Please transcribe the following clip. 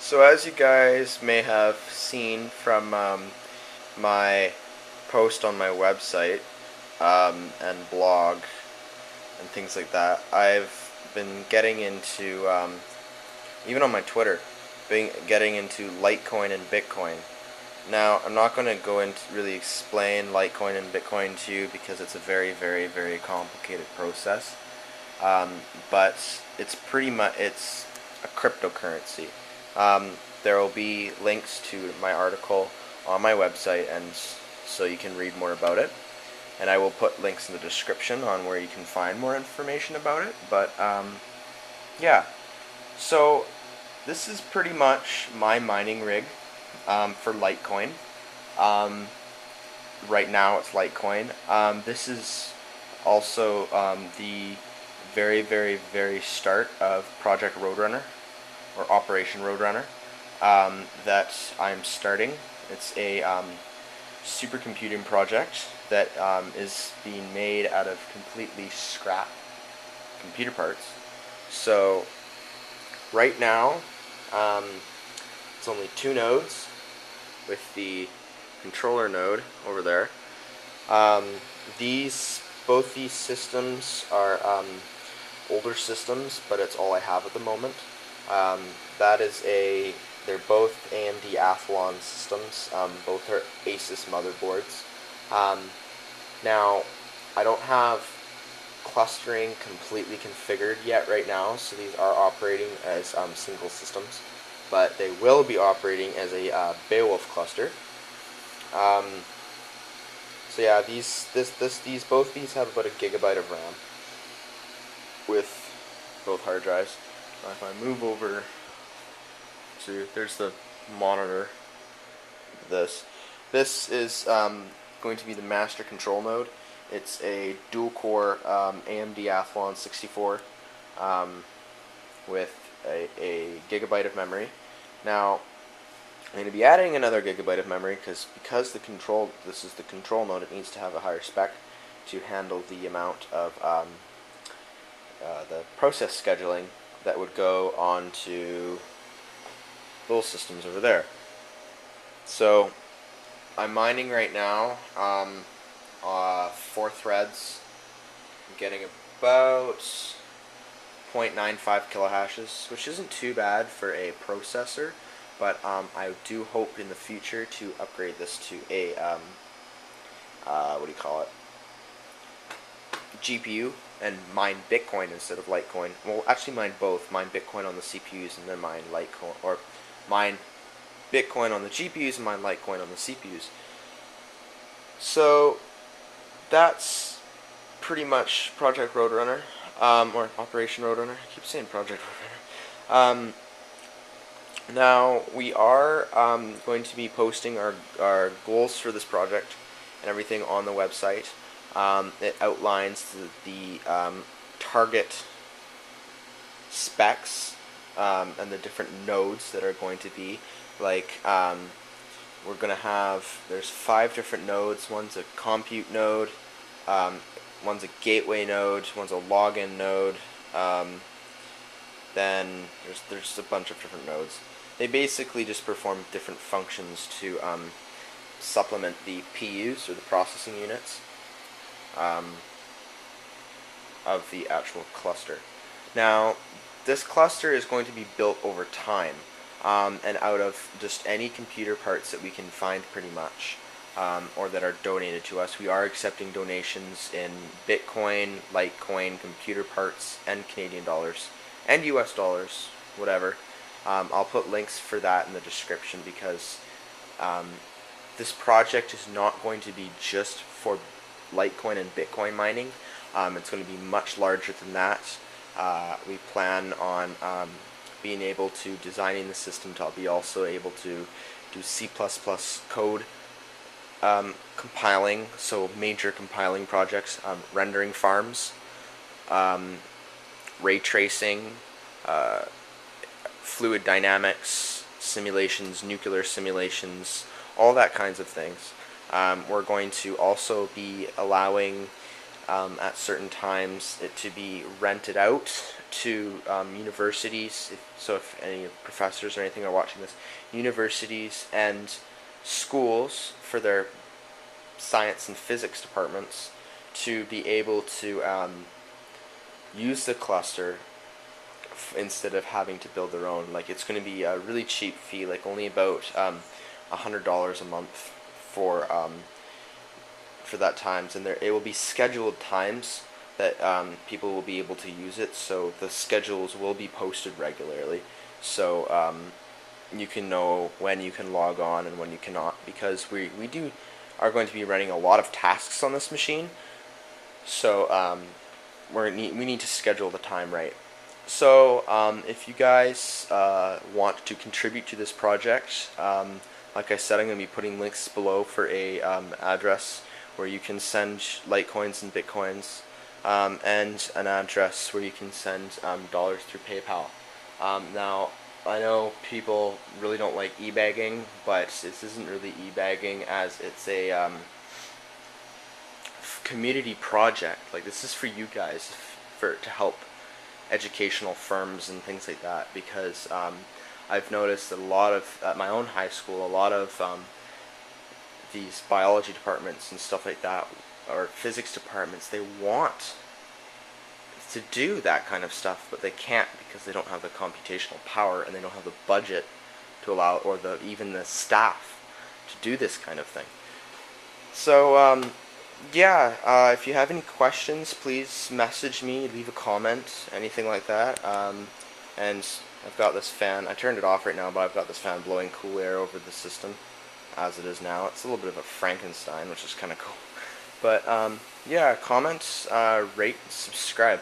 So as you guys may have seen from my post on my website and blog and things like that, I've been getting into, even on my Twitter, getting into Litecoin and Bitcoin. Now, I'm not going to go into really explain Litecoin and Bitcoin to you because it's a very, very, very complicated process. But it's it's a cryptocurrency. There will be links to my article on my website, and so you can read more about it. And I will put links in the description on where you can find more information about it. But yeah, so this is pretty much my mining rig for Litecoin. Right now it's Litecoin. This is also the very, very, very start of Project Roadrunner, or Operation Roadrunner, that I'm starting. It's a supercomputing project that is being made out of completely scrap computer parts. So right now it's only 2 nodes with the controller node over there. Both these systems are older systems, but it's all I have at the moment. They're both AMD Athlon systems. Both are Asus motherboards. Now, I don't have clustering completely configured yet right now, so these are operating as single systems, but they will be operating as a Beowulf cluster. So yeah, both these have about 1 gigabyte of RAM with both hard drives. Now if I move over to, there's the monitor. This is going to be the master control node. It's a dual core AMD Athlon 64 with a gigabyte of memory. Now I'm going to be adding another gigabyte of memory because this is the control node, it needs to have a higher spec to handle the amount of the process scheduling that would go on to those systems over there. So I'm mining right now 4 threads. I'm getting about 0.95 kilohashes, which isn't too bad for a processor, but I do hope in the future to upgrade this to a GPU and mine Bitcoin instead of Litecoin. Well, actually mine both. Mine Bitcoin on the CPUs and then mine Litecoin, or mine Bitcoin on the GPUs and mine Litecoin on the CPUs. So that's pretty much Project Roadrunner, or Operation Roadrunner. I keep saying Project Roadrunner. Now we are going to be posting our goals for this project and everything on the website. It outlines the target specs and the different nodes that are going to be. Like we're going to have, there's 5 different nodes. One's a compute node, one's a gateway node, one's a login node, then there's a bunch of different nodes. They basically just perform different functions to supplement the PUs, or the processing units, of the actual cluster. Now, this cluster is going to be built over time, and out of just any computer parts that we can find pretty much, or that are donated to us. We are accepting donations in Bitcoin, Litecoin, computer parts, and Canadian dollars, and US dollars, whatever. I'll put links for that in the description because this project is not going to be just for Litecoin and Bitcoin mining. It's going to be much larger than that. We plan on being able to designing the system to be also able to do C++ code compiling, so major compiling projects, rendering farms, ray tracing, fluid dynamics simulations, nuclear simulations, all that kinds of things. We're going to also be allowing at certain times it to be rented out to universities. So if any professors or anything are watching this, universities and schools for their science and physics departments to be able to use the cluster instead of having to build their own. Like, it's going to be a really cheap fee, like only about $100 a month for that times, and it will be scheduled times that people will be able to use it. So the schedules will be posted regularly, so you can know when you can log on and when you cannot, because we are going to be running a lot of tasks on this machine. So we need to schedule the time right. So if you guys want to contribute to this project, like I said, I'm going to be putting links below for a address where you can send Litecoins and Bitcoins, and an address where you can send dollars through PayPal. Now, I know people really don't like e-bagging, but this isn't really e-bagging, as it's a community project. Like, this is for you guys, to help educational firms and things like that, because I've noticed that at my own high school, a lot of these biology departments and stuff like that, or physics departments, they want to do that kind of stuff, but they can't because they don't have the computational power and they don't have the budget to allow, or even the staff to do this kind of thing. So yeah, if you have any questions, please message me, leave a comment, anything like that. And I've got this fan. I turned it off right now, but I've got this fan blowing cool air over the system as it is now. It's a little bit of a Frankenstein, which is kind of cool. But yeah, comment, rate, subscribe.